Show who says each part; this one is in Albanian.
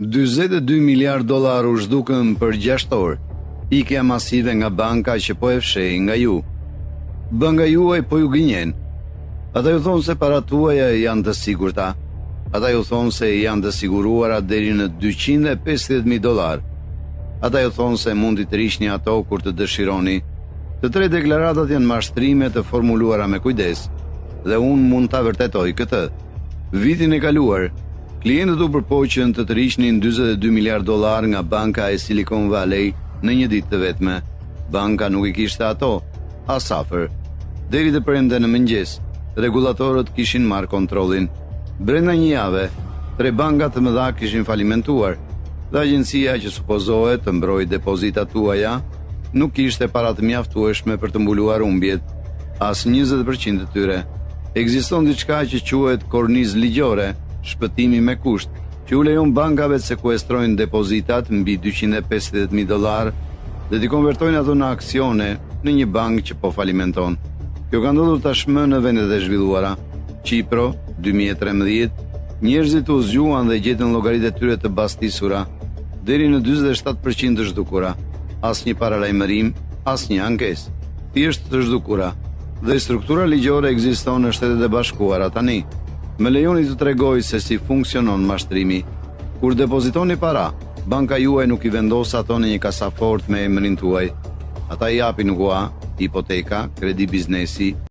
Speaker 1: $42 miliard u zhdukën për 6 orë, ikja masive nga banka që po e fshej nga ju. Banka juaj po ju gënjen. Ata ju thonë se parat tuaja janë të sigurta. Ata ju thonë se janë të siguruara deri në $250.000. Ata ju thonë se mund t'i rishni ato kur të dëshironi. Të tre deklaratat janë mashtrime të formuluara me kujdes, dhe unë mund t'a vërtetoj këtë. Vitin e kaluar, klientët u përpoqën të rishnin $42 miliard nga banka e Silicon Valley në një ditë të vetme. Banka nuk i kishte ato, as afër. Deri të premte në mëngjes, regulatorët kishin marrë kontrollin. Brenda një jave, 3 banka të mëdha kishin falimentuar, dhe agjencia që supozohet të mbrojë depozitat tuaja nuk kishte para të mjaftueshme për të mbuluar humbjet, as 20% të tyre. Ekziston diçka që quhet kornizë ligjore, shpëtimi me kusht, që u lejon bankave të sekuestrojnë depozitat mbi $250.000 dhe t'i konvertojnë ato në aksione në një bankë që po falimenton. Kjo ka ndodhur tashmë në vendet e zhvilluara. Qipro, 2013, njerëzit u zgjuan dhe gjetën llogaritë e tyre të bastisura, deri në 47% të zhdukura. Asnjë paralajmërim, asnjë ankesë. Thjesht të zhdukura. Dhe struktura ligjore ekziston në Shtetet e Bashkuara tani. Më lejoni të tregoj se si funksionon mashtrimi. Kur depozitoni para, banka juaj nuk i vendos ato në një kasafort me emrin tuaj. Ata i japin UA, hipoteka, kredi biznesi,